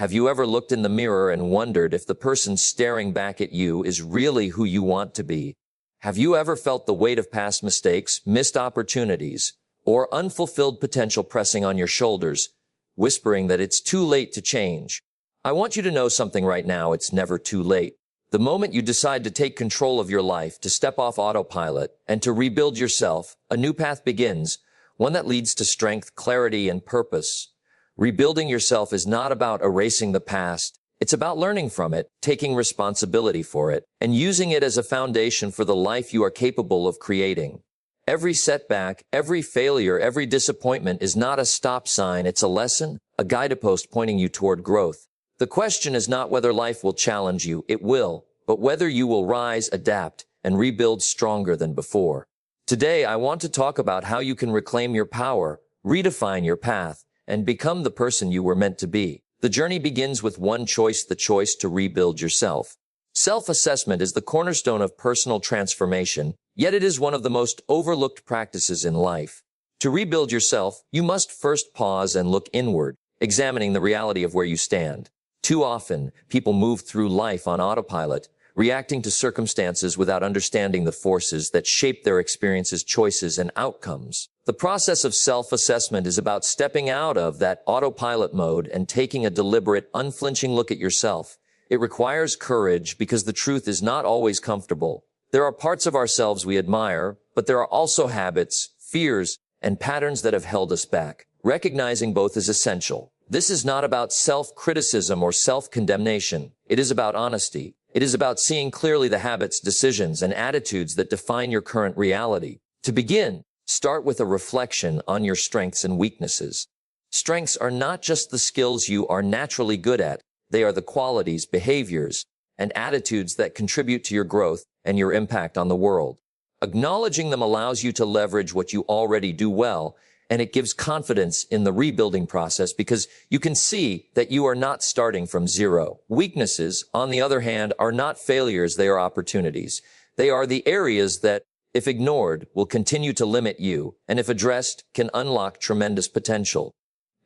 Have you ever looked in the mirror and wondered if the person staring back at you is really who you want to be? Have you ever felt the weight of past mistakes, missed opportunities, or unfulfilled potential pressing on your shoulders, whispering that it's too late to change? I want you to know something right now: it's never too late. The moment you decide to take control of your life, to step off autopilot, and to rebuild yourself, a new path begins, one that leads to strength, clarity, and purpose. Rebuilding yourself is not about erasing the past. It's about learning from it, taking responsibility for it, and using it as a foundation for the life you are capable of creating. Every setback, every failure, every disappointment is not a stop sign. It's a lesson, a guidepost pointing you toward growth. The question is not whether life will challenge you. It will, but whether you will rise, adapt, and rebuild stronger than before. Today, I want to talk about how you can reclaim your power, redefine your path, and become the person you were meant to be. The journey begins with one choice: the choice to rebuild yourself. Self-assessment is the cornerstone of personal transformation, yet it is one of the most overlooked practices in life. To rebuild yourself, you must first pause and look inward, examining the reality of where you stand. Too often, people move through life on autopilot, reacting to circumstances without understanding the forces that shape their experiences, choices, and outcomes. The process of self-assessment is about stepping out of that autopilot mode and taking a deliberate, unflinching look at yourself. It requires courage because the truth is not always comfortable. There are parts of ourselves we admire, but there are also habits, fears, and patterns that have held us back. Recognizing both is essential. This is not about self-criticism or self-condemnation. It is about honesty. It is about seeing clearly the habits, decisions, and attitudes that define your current reality. To begin, start with a reflection on your strengths and weaknesses. Strengths are not just the skills you are naturally good at. They are the qualities, behaviors, and attitudes that contribute to your growth and your impact on the world. Acknowledging them allows you to leverage what you already do well, and it gives confidence in the rebuilding process because you can see that you are not starting from zero. Weaknesses, on the other hand, are not failures. They are opportunities. They are the areas that, if ignored, will continue to limit you, and if addressed, can unlock tremendous potential.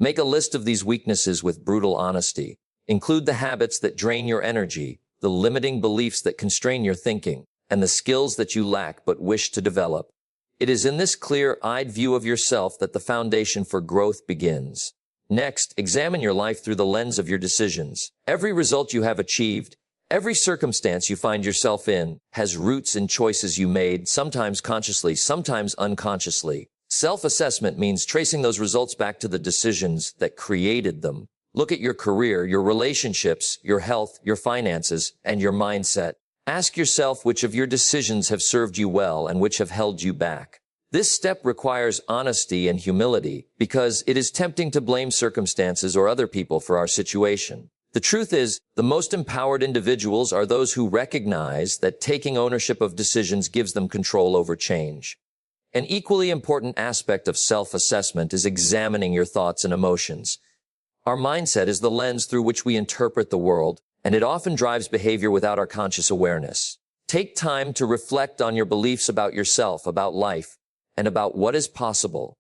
Make a list of these weaknesses with brutal honesty. Include the habits that drain your energy, the limiting beliefs that constrain your thinking, and the skills that you lack but wish to develop. It is in this clear-eyed view of yourself that the foundation for growth begins. Next, examine your life through the lens of your decisions. Every result you have achieved, every circumstance you find yourself in, has roots in choices you made, sometimes consciously, sometimes unconsciously. Self-assessment means tracing those results back to the decisions that created them. Look at your career, your relationships, your health, your finances, and your mindset. Ask yourself which of your decisions have served you well and which have held you back. This step requires honesty and humility because it is tempting to blame circumstances or other people for our situation. The truth is, the most empowered individuals are those who recognize that taking ownership of decisions gives them control over change. An equally important aspect of self-assessment is examining your thoughts and emotions. Our mindset is the lens through which we interpret the world, and it often drives behavior without our conscious awareness. Take time to reflect on your beliefs about yourself, about life, and about what is possible.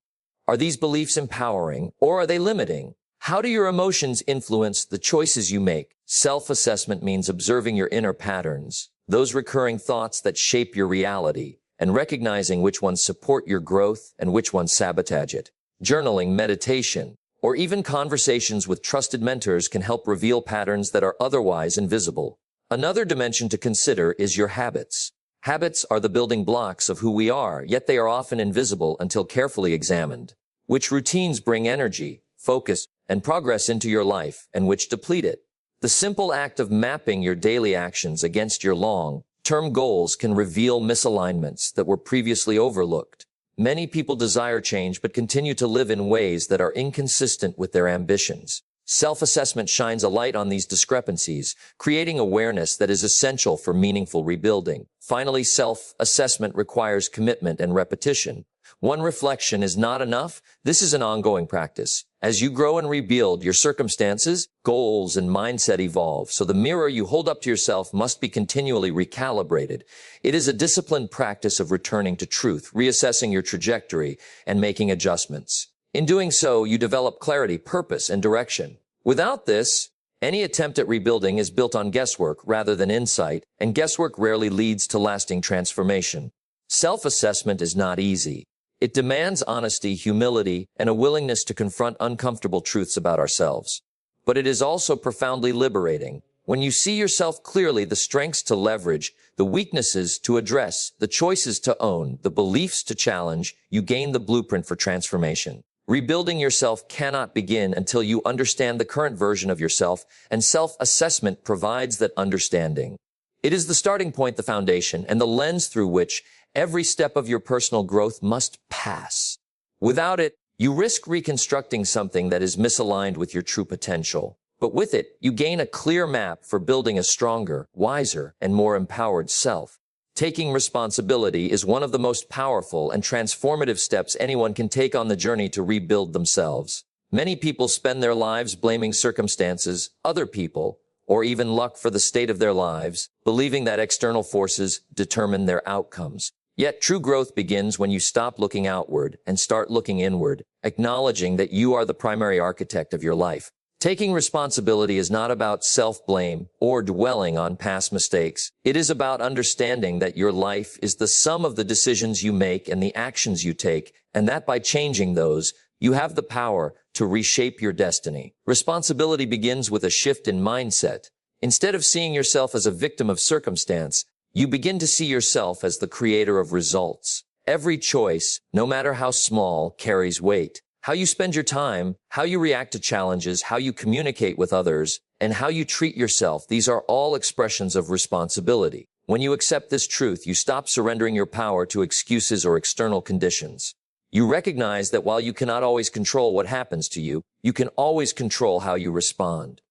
Are these beliefs empowering, or are they limiting? How do your emotions influence the choices you make? Self-assessment means observing your inner patterns, those recurring thoughts that shape your reality, and recognizing which ones support your growth and which ones sabotage it. Journaling, meditation, or even conversations with trusted mentors can help reveal patterns that are otherwise invisible. Another dimension to consider is your habits. Habits are the building blocks of who we are, yet they are often invisible until carefully examined. Which routines bring energy, focus, and progress into your life, and which deplete it? The simple act of mapping your daily actions against your long-term goals can reveal misalignments that were previously overlooked. Many people desire change but continue to live in ways that are inconsistent with their ambitions. Self-assessment shines a light on these discrepancies, creating awareness that is essential for meaningful rebuilding. Finally, self-assessment requires commitment and repetition. One reflection is not enough. This is an ongoing practice. As you grow and rebuild, your circumstances, goals, and mindset evolve, so the mirror you hold up to yourself must be continually recalibrated. It is a disciplined practice of returning to truth, reassessing your trajectory, and making adjustments. In doing so, you develop clarity, purpose, and direction. Without this, Any attempt at rebuilding is built on guesswork rather than insight, and guesswork rarely leads to lasting transformation. Self-assessment is not easy. It demands honesty, humility, and a willingness to confront uncomfortable truths about ourselves. But it is also profoundly liberating. When you see yourself clearly, the strengths to leverage, the weaknesses to address, the choices to own, the beliefs to challenge, you gain the blueprint for transformation. Rebuilding yourself cannot begin until you understand the current version of yourself, and self-assessment provides that understanding. It is the starting point, the foundation, and the lens through which every step of your personal growth must pass. Without it, you risk reconstructing something that is misaligned with your true potential. But with it, you gain a clear map for building a stronger, wiser, and more empowered self. Taking responsibility is one of the most powerful and transformative steps anyone can take on the journey to rebuild themselves. Many people spend their lives blaming circumstances, other people, or even luck for the state of their lives, believing that external forces determine their outcomes. Yet true growth begins when you stop looking outward and start looking inward, acknowledging that you are the primary architect of your life. Taking responsibility is not about self-blame or dwelling on past mistakes. It is about understanding that your life is the sum of the decisions you make and the actions you take, and that by changing those, you have the power to reshape your destiny. Responsibility begins with a shift in mindset. Instead of seeing yourself as a victim of circumstance, you begin to see yourself as the creator of results. Every choice, no matter how small, carries weight. How you spend your time, how you react to challenges, how you communicate with others, and how you treat yourself, these are all expressions of responsibility. When you accept this truth, you stop surrendering your power to excuses or external conditions. You recognize that while you cannot always control what happens to you, you can always control how you respond.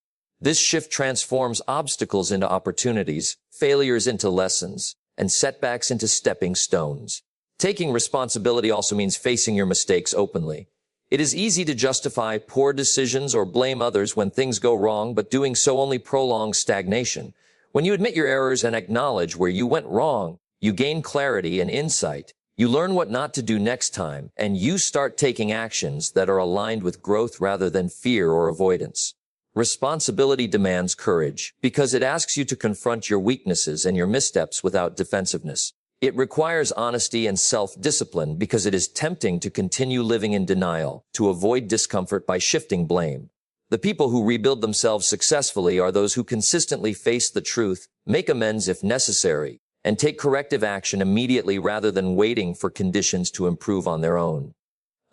This shift transforms obstacles into opportunities, failures into lessons, and setbacks into stepping stones. Taking responsibility also means facing your mistakes openly. It is easy to justify poor decisions or blame others when things go wrong, but doing so only prolongs stagnation. When you admit your errors and acknowledge where you went wrong, you gain clarity and insight. You learn what not to do next time, and you start taking actions that are aligned with growth rather than fear or avoidance. Responsibility demands courage because it asks you to confront your weaknesses and your missteps without defensiveness. It requires honesty and self-discipline because it is tempting to continue living in denial, to avoid discomfort by shifting blame. The people who rebuild themselves successfully are those who consistently face the truth, make amends if necessary, and take corrective action immediately rather than waiting for conditions to improve on their own.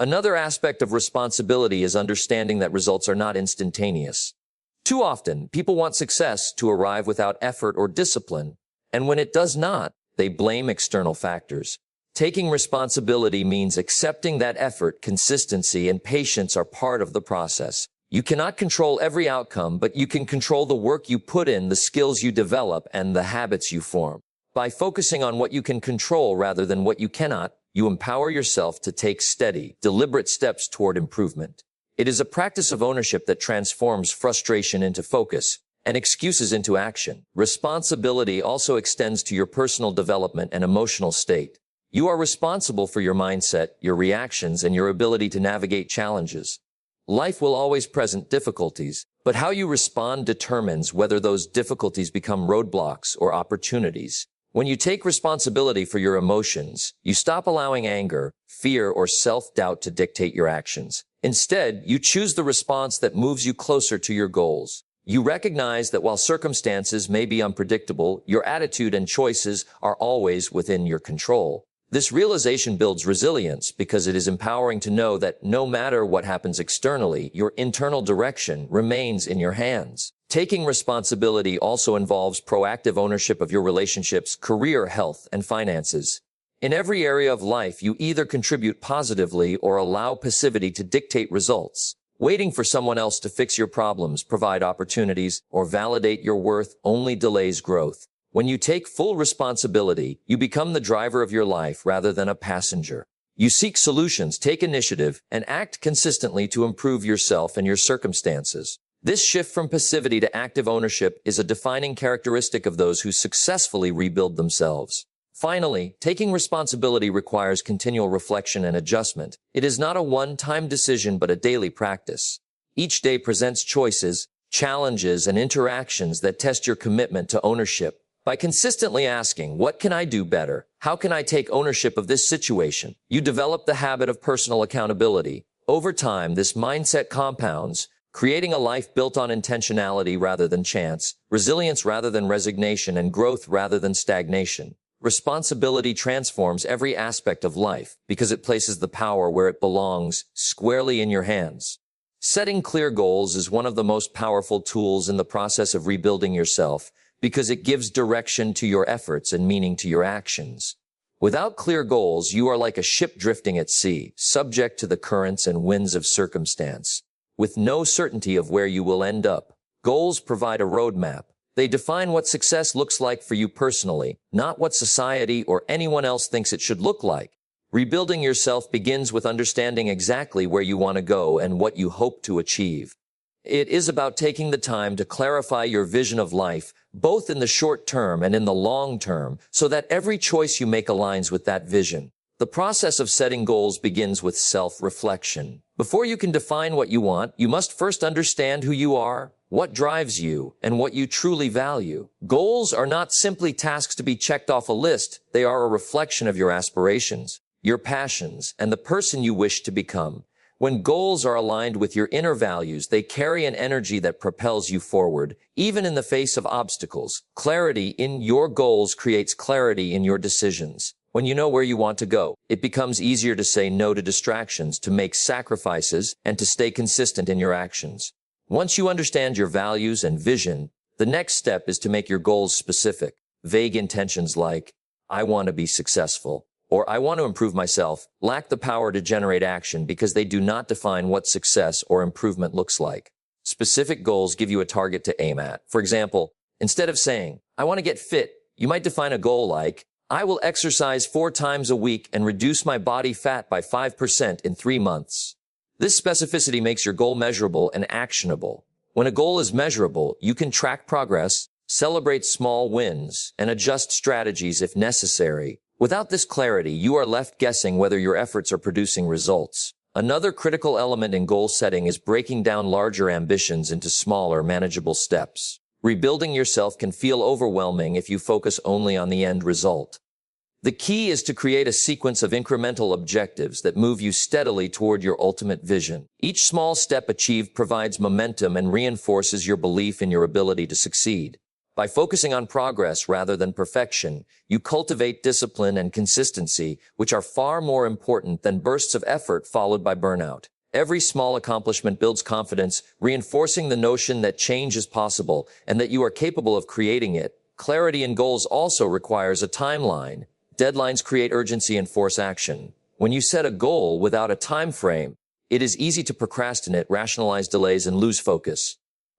Another aspect of responsibility is understanding that results are not instantaneous. Too often, people want success to arrive without effort or discipline, and when it does not, they blame external factors. Taking responsibility means accepting that effort, consistency, and patience are part of the process. You cannot control every outcome, but you can control the work you put in, the skills you develop, and the habits you form. By focusing on what you can control rather than what you cannot, you empower yourself to take steady, deliberate steps toward improvement. It is a practice of ownership that transforms frustration into focus and excuses into action. Responsibility also extends to your personal development and emotional state. You are responsible for your mindset, your reactions, and your ability to navigate challenges. Life will always present difficulties, but how you respond determines whether those difficulties become roadblocks or opportunities. When you take responsibility for your emotions, you stop allowing anger, fear, or self-doubt to dictate your actions. Instead, you choose the response that moves you closer to your goals. You recognize that while circumstances may be unpredictable, your attitude and choices are always within your control. This realization builds resilience because it is empowering to know that no matter what happens externally, your internal direction remains in your hands. Taking responsibility also involves proactive ownership of your relationships, career, health, and finances. In every area of life, you either contribute positively or allow passivity to dictate results. Waiting for someone else to fix your problems, provide opportunities, or validate your worth only delays growth. When you take full responsibility, you become the driver of your life rather than a passenger. You seek solutions, take initiative, and act consistently to improve yourself and your circumstances. This shift from passivity to active ownership is a defining characteristic of those who successfully rebuild themselves. Finally, taking responsibility requires continual reflection and adjustment. It is not a one-time decision but a daily practice. Each day presents choices, challenges, and interactions that test your commitment to ownership. By consistently asking, what can I do better? How can I take ownership of this situation? You develop the habit of personal accountability. Over time, this mindset compounds, creating a life built on intentionality rather than chance, resilience rather than resignation, and growth rather than stagnation. Responsibility transforms every aspect of life because it places the power where it belongs, squarely in your hands. Setting clear goals is one of the most powerful tools in the process of rebuilding yourself because it gives direction to your efforts and meaning to your actions. Without clear goals, you are like a ship drifting at sea, subject to the currents and winds of circumstance, with no certainty of where you will end up. Goals provide a roadmap. They define what success looks like for you personally, not what society or anyone else thinks it should look like. Rebuilding yourself begins with understanding exactly where you want to go and what you hope to achieve. It is about taking the time to clarify your vision of life, both in the short term and in the long term, so that every choice you make aligns with that vision. The process of setting goals begins with self-reflection. Before you can define what you want, you must first understand who you are, what drives you, and what you truly value. Goals are not simply tasks to be checked off a list. They are a reflection of your aspirations, your passions, and the person you wish to become. When goals are aligned with your inner values, they carry an energy that propels you forward, even in the face of obstacles. Clarity in your goals creates clarity in your decisions. When you know where you want to go, it becomes easier to say no to distractions, to make sacrifices, and to stay consistent in your actions. Once you understand your values and vision, the next step is to make your goals specific. Vague intentions like, I want to be successful, or I want to improve myself, lack the power to generate action because they do not define what success or improvement looks like. Specific goals give you a target to aim at. For example, instead of saying, I want to get fit, you might define a goal like, I will exercise 4 times a week and reduce my body fat by 5% in 3 months. This specificity makes your goal measurable and actionable. When a goal is measurable, you can track progress, celebrate small wins, and adjust strategies if necessary. Without this clarity, you are left guessing whether your efforts are producing results. Another critical element in goal setting is breaking down larger ambitions into smaller, manageable steps. Rebuilding yourself can feel overwhelming if you focus only on the end result. The key is to create a sequence of incremental objectives that move you steadily toward your ultimate vision. Each small step achieved provides momentum and reinforces your belief in your ability to succeed. By focusing on progress rather than perfection, you cultivate discipline and consistency, which are far more important than bursts of effort followed by burnout. Every small accomplishment builds confidence, reinforcing the notion that change is possible and that you are capable of creating it. Clarity in goals also requires a timeline. Deadlines create urgency and force action. When you set a goal without a time frame, it is easy to procrastinate, rationalize delays, and lose focus.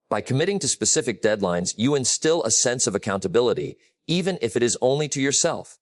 By committing to specific deadlines, you instill a sense of accountability, even if it is only to yourself.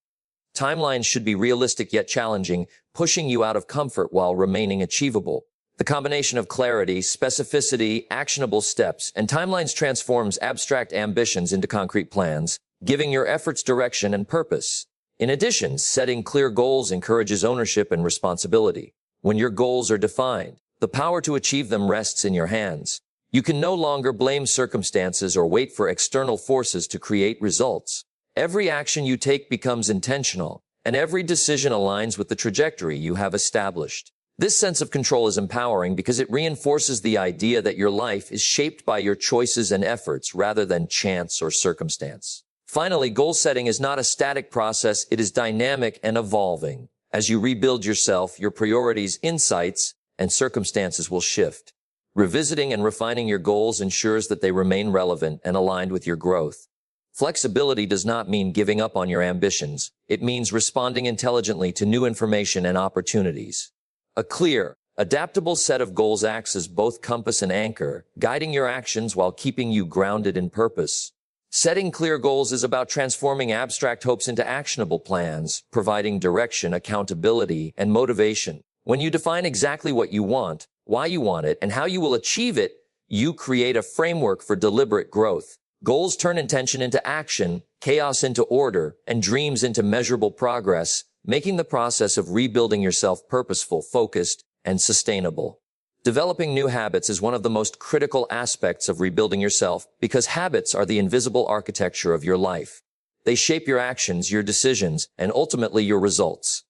Timelines should be realistic yet challenging, pushing you out of comfort while remaining achievable. The combination of clarity, specificity, actionable steps, and timelines transforms abstract ambitions into concrete plans, giving your efforts direction and purpose. In addition, setting clear goals encourages ownership and responsibility. When your goals are defined, the power to achieve them rests in your hands. You can no longer blame circumstances or wait for external forces to create results. Every action you take becomes intentional, and every decision aligns with the trajectory you have established. This sense of control is empowering because it reinforces the idea that your life is shaped by your choices and efforts rather than chance or circumstance. Finally, goal setting is not a static process, it is dynamic and evolving. As you rebuild yourself, your priorities, insights, and circumstances will shift. Revisiting and refining your goals ensures that they remain relevant and aligned with your growth. Flexibility does not mean giving up on your ambitions. It means responding intelligently to new information and opportunities. A clear, adaptable set of goals acts as both compass and anchor, guiding your actions while keeping you grounded in purpose. Setting clear goals is about transforming abstract hopes into actionable plans, providing direction, accountability, and motivation. When you define exactly what you want, why you want it, and how you will achieve it, you create a framework for deliberate growth. Goals turn intention into action, chaos into order, and dreams into measurable progress, making the process of rebuilding yourself purposeful, focused, and sustainable. Developing new habits is one of the most critical aspects of rebuilding yourself because habits are the invisible architecture of your life. They shape your actions, your decisions, and ultimately your results.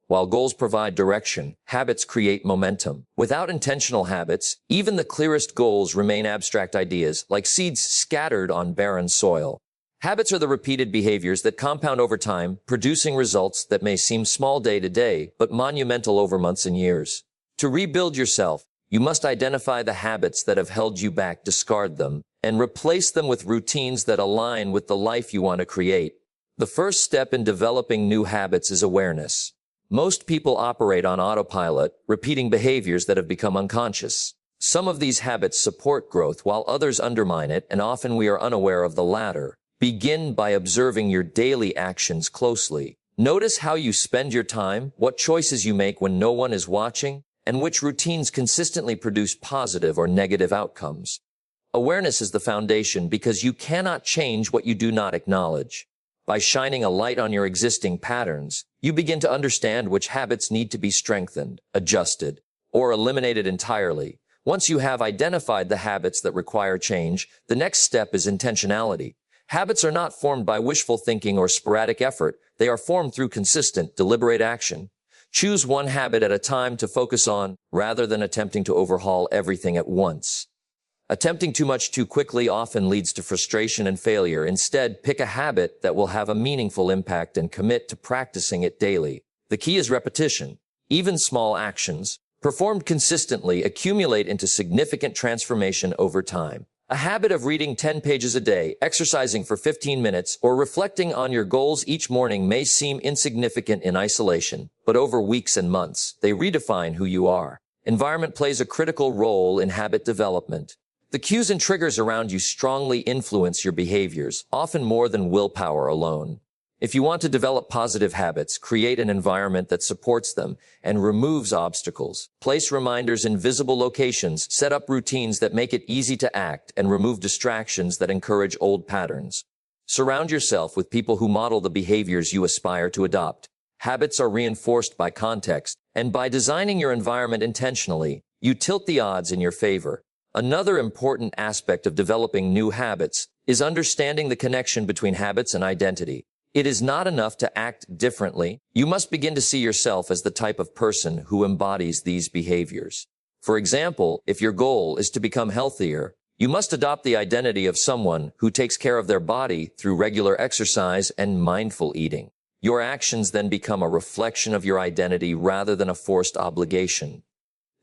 While goals provide direction, habits create momentum. Without intentional habits, even the clearest goals remain abstract ideas, like seeds scattered on barren soil. Habits are the repeated behaviors that compound over time, producing results that may seem small day to day, but monumental over months and years. To rebuild yourself, you must identify the habits that have held you back, discard them, and replace them with routines that align with the life you want to create. The first step in developing new habits is awareness. Most people operate on autopilot, repeating behaviors that have become unconscious. Some of these habits support growth while others undermine it, and often we are unaware of the latter. Begin by observing your daily actions closely. Notice how you spend your time, what choices you make when no one is watching, and which routines consistently produce positive or negative outcomes. Awareness is the foundation because you cannot change what you do not acknowledge. By shining a light on your existing patterns, you begin to understand which habits need to be strengthened, adjusted, or eliminated entirely. Once you have identified the habits that require change, the next step is intentionality. Habits are not formed by wishful thinking or sporadic effort. They are formed through consistent, deliberate action. Choose one habit at a time to focus on, rather than attempting to overhaul everything at once. Attempting too much too quickly often leads to frustration and failure. Instead, pick a habit that will have a meaningful impact and commit to practicing it daily. The key is repetition. Even small actions, performed consistently, accumulate into significant transformation over time. A habit of reading 10 pages a day, exercising for 15 minutes, or reflecting on your goals each morning may seem insignificant in isolation, but over weeks and months, they redefine who you are. Environment plays a critical role in habit development. The cues and triggers around you strongly influence your behaviors, often more than willpower alone. If you want to develop positive habits, create an environment that supports them and removes obstacles. Place reminders in visible locations, set up routines that make it easy to act, and remove distractions that encourage old patterns. Surround yourself with people who model the behaviors you aspire to adopt. Habits are reinforced by context, and by designing your environment intentionally, you tilt the odds in your favor. Another important aspect of developing new habits is understanding the connection between habits and identity. It is not enough to act differently. You must begin to see yourself as the type of person who embodies these behaviors. For example, if your goal is to become healthier, you must adopt the identity of someone who takes care of their body through regular exercise and mindful eating. Your actions then become a reflection of your identity rather than a forced obligation.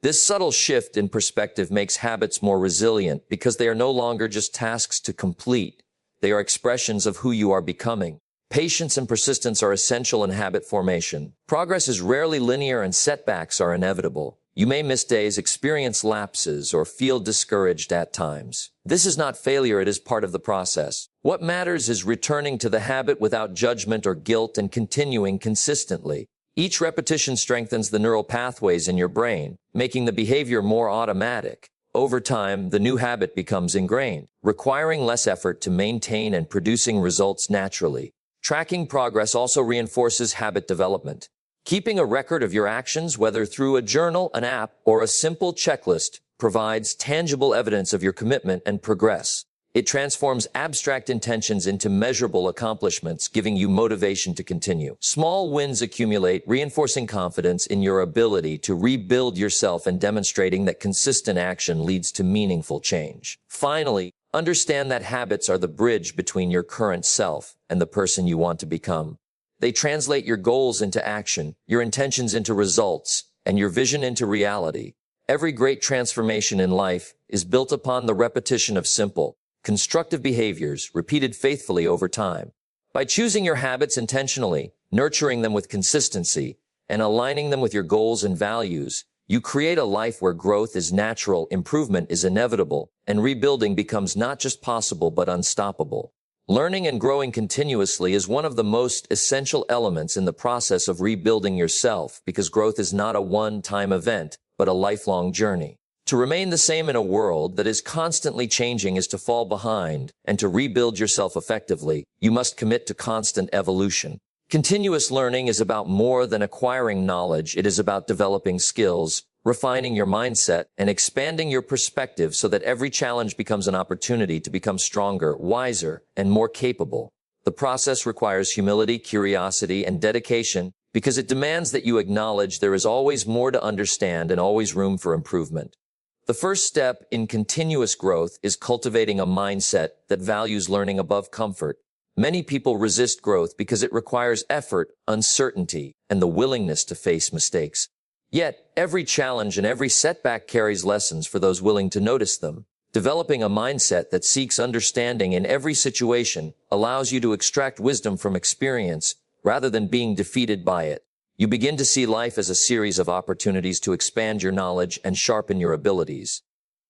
This subtle shift in perspective makes habits more resilient because they are no longer just tasks to complete. They are expressions of who you are becoming. Patience and persistence are essential in habit formation. Progress is rarely linear and setbacks are inevitable. You may miss days, experience lapses, or feel discouraged at times. This is not failure, it is part of the process. What matters is returning to the habit without judgment or guilt and continuing consistently. Each repetition strengthens the neural pathways in your brain, making the behavior more automatic. Over time, the new habit becomes ingrained, requiring less effort to maintain and producing results naturally. Tracking progress also reinforces habit development. Keeping a record of your actions, whether through a journal, an app, or a simple checklist, provides tangible evidence of your commitment and progress. It transforms abstract intentions into measurable accomplishments, giving you motivation to continue. Small wins accumulate, reinforcing confidence in your ability to rebuild yourself and demonstrating that consistent action leads to meaningful change. Finally, understand that habits are the bridge between your current self and the person you want to become. They translate your goals into action, your intentions into results, and your vision into reality. Every great transformation in life is built upon the repetition of simple, constructive behaviors repeated faithfully over time. By choosing your habits intentionally, nurturing them with consistency, and aligning them with your goals and values, you create a life where growth is natural, improvement is inevitable, and rebuilding becomes not just possible but unstoppable. Learning and growing continuously is one of the most essential elements in the process of rebuilding yourself because growth is not a one-time event, but a lifelong journey. To remain the same in a world that is constantly changing is to fall behind, and to rebuild yourself effectively, you must commit to constant evolution. Continuous learning is about more than acquiring knowledge. It is about developing skills, refining your mindset, and expanding your perspective so that every challenge becomes an opportunity to become stronger, wiser, and more capable. The process requires humility, curiosity, and dedication because it demands that you acknowledge there is always more to understand and always room for improvement. The first step in continuous growth is cultivating a mindset that values learning above comfort. Many people resist growth because it requires effort, uncertainty, and the willingness to face mistakes. Yet, every challenge and every setback carries lessons for those willing to notice them. Developing a mindset that seeks understanding in every situation allows you to extract wisdom from experience rather than being defeated by it. You begin to see life as a series of opportunities to expand your knowledge and sharpen your abilities.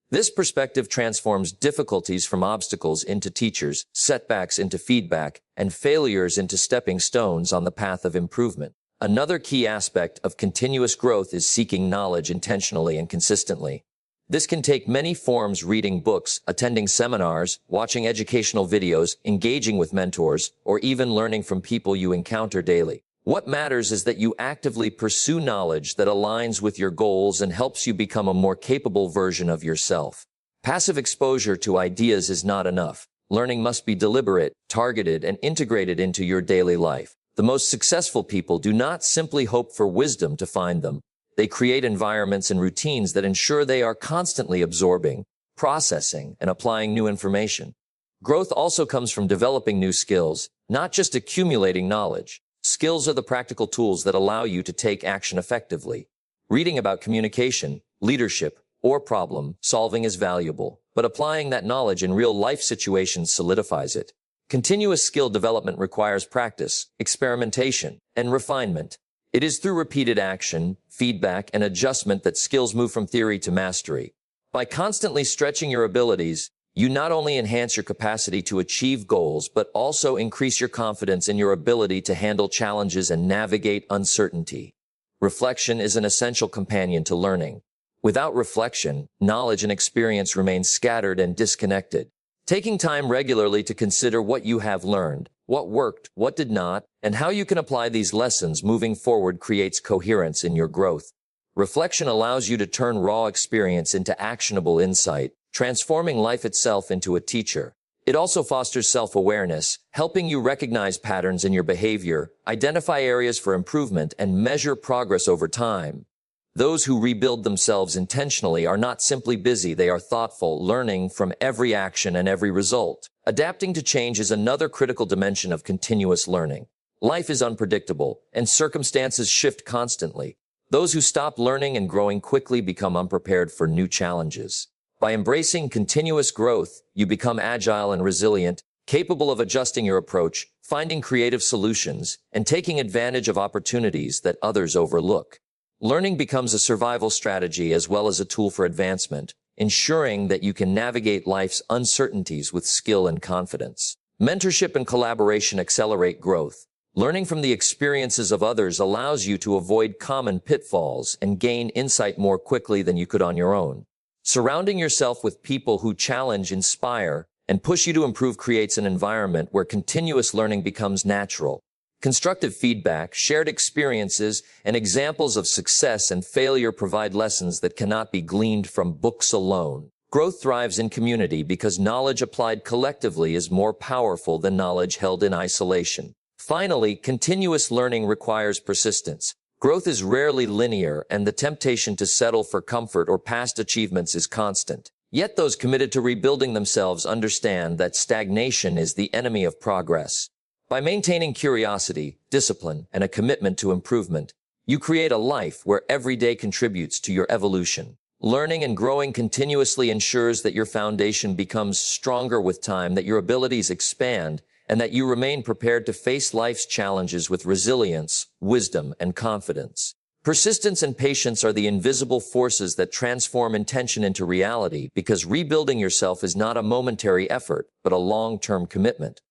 This perspective transforms difficulties from obstacles into teachers, setbacks into feedback, and failures into stepping stones on the path of improvement. Another key aspect of continuous growth is seeking knowledge intentionally and consistently. This can take many forms: reading books, attending seminars, watching educational videos, engaging with mentors, or even learning from people you encounter daily. What matters is that you actively pursue knowledge that aligns with your goals and helps you become a more capable version of yourself. Passive exposure to ideas is not enough. Learning must be deliberate, targeted, and integrated into your daily life. The most successful people do not simply hope for wisdom to find them. They create environments and routines that ensure they are constantly absorbing, processing, and applying new information. Growth also comes from developing new skills, not just accumulating knowledge. Skills are the practical tools that allow you to take action effectively. Reading about communication, leadership, or problem solving is valuable, but applying that knowledge in real-life situations solidifies it. Continuous skill development requires practice, experimentation, and refinement. It is through repeated action, feedback, and adjustment that skills move from theory to mastery. By constantly stretching your abilities, you not only enhance your capacity to achieve goals, but also increase your confidence in your ability to handle challenges and navigate uncertainty. Reflection is an essential companion to learning. Without reflection, knowledge and experience remain scattered and disconnected. Taking time regularly to consider what you have learned, what worked, what did not, and how you can apply these lessons moving forward creates coherence in your growth. Reflection allows you to turn raw experience into actionable insight, transforming life itself into a teacher. It also fosters self-awareness, helping you recognize patterns in your behavior, identify areas for improvement, and measure progress over time. Those who rebuild themselves intentionally are not simply busy, they are thoughtful, learning from every action and every result. Adapting to change is another critical dimension of continuous learning. Life is unpredictable, and circumstances shift constantly. Those who stop learning and growing quickly become unprepared for new challenges. By embracing continuous growth, you become agile and resilient, capable of adjusting your approach, finding creative solutions, and taking advantage of opportunities that others overlook. Learning becomes a survival strategy as well as a tool for advancement, ensuring that you can navigate life's uncertainties with skill and confidence. Mentorship and collaboration accelerate growth. Learning from the experiences of others allows you to avoid common pitfalls and gain insight more quickly than you could on your own. Surrounding yourself with people who challenge, inspire, and push you to improve creates an environment where continuous learning becomes natural. Constructive feedback, shared experiences, and examples of success and failure provide lessons that cannot be gleaned from books alone. Growth thrives in community because knowledge applied collectively is more powerful than knowledge held in isolation. Finally, continuous learning requires persistence. Growth is rarely linear, and the temptation to settle for comfort or past achievements is constant. Yet those committed to rebuilding themselves understand that stagnation is the enemy of progress. By maintaining curiosity, discipline, and a commitment to improvement, you create a life where every day contributes to your evolution. Learning and growing continuously ensures that your foundation becomes stronger with time, that your abilities expand, and that you remain prepared to face life's challenges with resilience, wisdom, and confidence. Persistence and patience are the invisible forces that transform intention into reality, because rebuilding yourself is not a momentary effort, but a long-term commitment.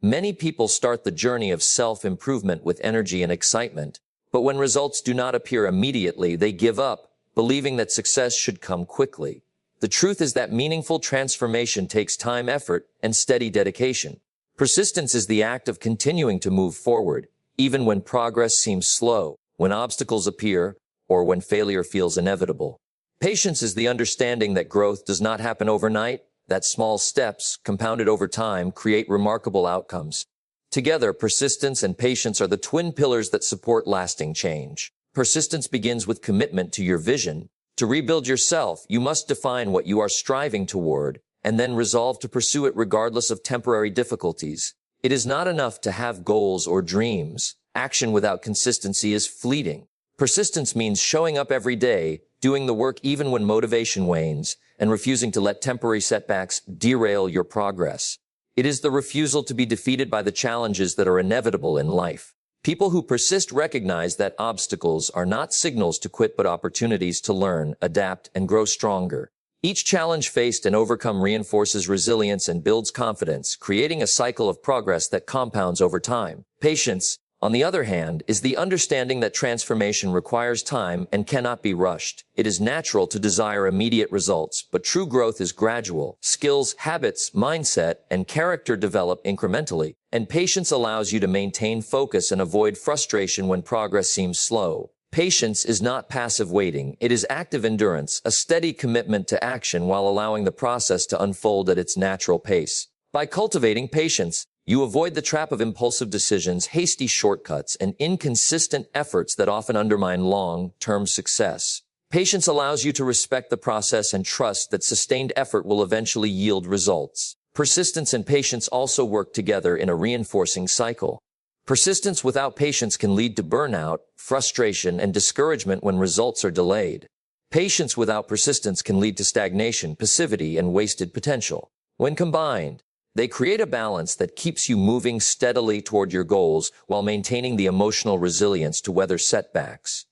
Many people start the journey of self-improvement with energy and excitement, but when results do not appear immediately, they give up, believing that success should come quickly. The truth is that meaningful transformation takes time, effort, and steady dedication. Persistence is the act of continuing to move forward, even when progress seems slow. When obstacles appear, or when failure feels inevitable. Patience is the understanding that growth does not happen overnight, that small steps, compounded over time, create remarkable outcomes. Together, persistence and patience are the twin pillars that support lasting change. Persistence begins with commitment to your vision. To rebuild yourself, you must define what you are striving toward, and then resolve to pursue it regardless of temporary difficulties. It is not enough to have goals or dreams. Action without consistency is fleeting. Persistence means showing up every day, doing the work even when motivation wanes, and refusing to let temporary setbacks derail your progress. It is the refusal to be defeated by the challenges that are inevitable in life. People who persist recognize that obstacles are not signals to quit but opportunities to learn, adapt, and grow stronger. Each challenge faced and overcome reinforces resilience and builds confidence, creating a cycle of progress that compounds over time. Patience, on the other hand, is the understanding that transformation requires time and cannot be rushed. It is natural to desire immediate results, but true growth is gradual. Skills, habits, mindset, and character develop incrementally, and patience allows you to maintain focus and avoid frustration when progress seems slow. Patience is not passive waiting. It is active endurance, a steady commitment to action while allowing the process to unfold at its natural pace. By cultivating patience, you avoid the trap of impulsive decisions, hasty shortcuts, and inconsistent efforts that often undermine long-term success. Patience allows you to respect the process and trust that sustained effort will eventually yield results. Persistence and patience also work together in a reinforcing cycle. Persistence without patience can lead to burnout, frustration, and discouragement when results are delayed. Patience without persistence can lead to stagnation, passivity, and wasted potential. When combined, they create a balance that keeps you moving steadily toward your goals while maintaining the emotional resilience to weather setbacks.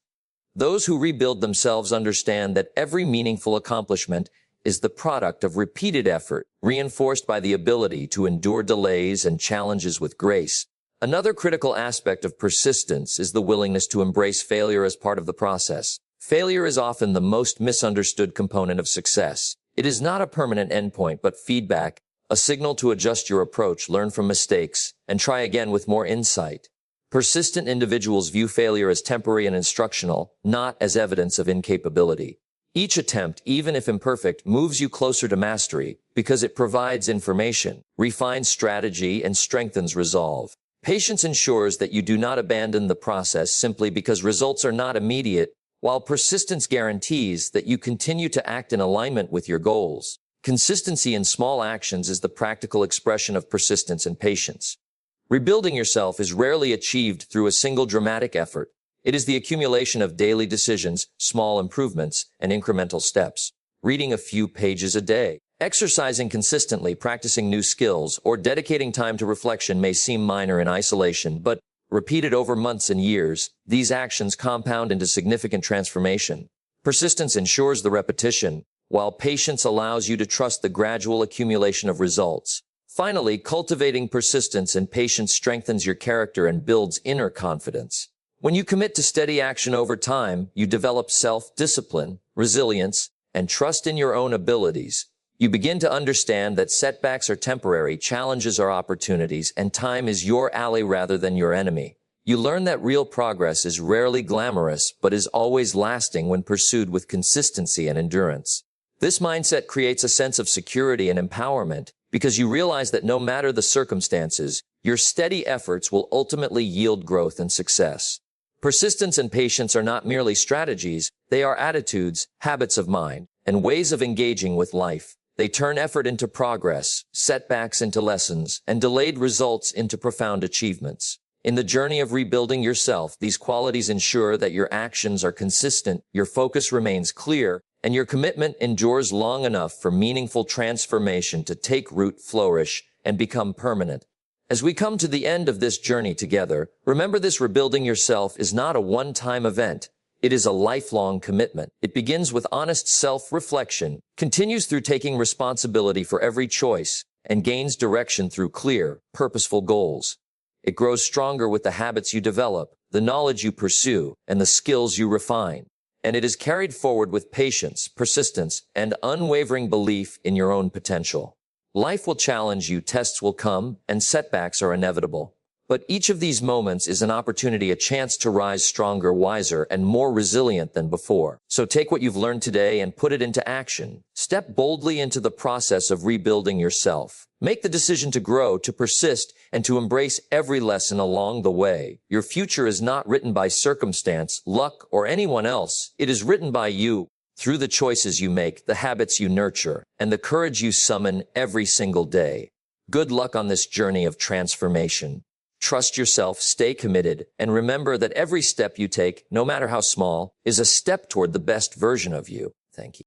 Those who rebuild themselves understand that every meaningful accomplishment is the product of repeated effort, reinforced by the ability to endure delays and challenges with grace. Another critical aspect of persistence is the willingness to embrace failure as part of the process. Failure is often the most misunderstood component of success. It is not a permanent endpoint, but feedback, a signal to adjust your approach, learn from mistakes, and try again with more insight. Persistent individuals view failure as temporary and instructional, not as evidence of incapability. Each attempt, even if imperfect, moves you closer to mastery because it provides information, refines strategy, and strengthens resolve. Patience ensures that you do not abandon the process simply because results are not immediate, while persistence guarantees that you continue to act in alignment with your goals. Consistency in small actions is the practical expression of persistence and patience. Rebuilding yourself is rarely achieved through a single dramatic effort. It is the accumulation of daily decisions, small improvements, and incremental steps. Reading a few pages a day, exercising consistently, practicing new skills, or dedicating time to reflection may seem minor in isolation, but repeated over months and years, these actions compound into significant transformation. Persistence ensures the repetition, while patience allows you to trust the gradual accumulation of results. Finally, cultivating persistence and patience strengthens your character and builds inner confidence. When you commit to steady action over time, you develop self-discipline, resilience, and trust in your own abilities. You begin to understand that setbacks are temporary, challenges are opportunities, and time is your ally rather than your enemy. You learn that real progress is rarely glamorous, but is always lasting when pursued with consistency and endurance. This mindset creates a sense of security and empowerment because you realize that no matter the circumstances, your steady efforts will ultimately yield growth and success. Persistence and patience are not merely strategies, they are attitudes, habits of mind, and ways of engaging with life. They turn effort into progress, setbacks into lessons, and delayed results into profound achievements. In the journey of rebuilding yourself, these qualities ensure that your actions are consistent, your focus remains clear, and your commitment endures long enough for meaningful transformation to take root, flourish, and become permanent. As we come to the end of this journey together, remember this: rebuilding yourself is not a one-time event. It is a lifelong commitment. It begins with honest self-reflection, continues through taking responsibility for every choice, and gains direction through clear, purposeful goals. It grows stronger with the habits you develop, the knowledge you pursue, and the skills you refine. And it is carried forward with patience, persistence, and unwavering belief in your own potential. Life will challenge you, tests will come, and setbacks are inevitable. But each of these moments is an opportunity, a chance to rise stronger, wiser, and more resilient than before. So take what you've learned today and put it into action. Step boldly into the process of rebuilding yourself. Make the decision to grow, to persist, and to embrace every lesson along the way. Your future is not written by circumstance, luck, or anyone else. It is written by you, through the choices you make, the habits you nurture, and the courage you summon every single day. Good luck on this journey of transformation. Trust yourself, stay committed, and remember that every step you take, no matter how small, is a step toward the best version of you. Thank you.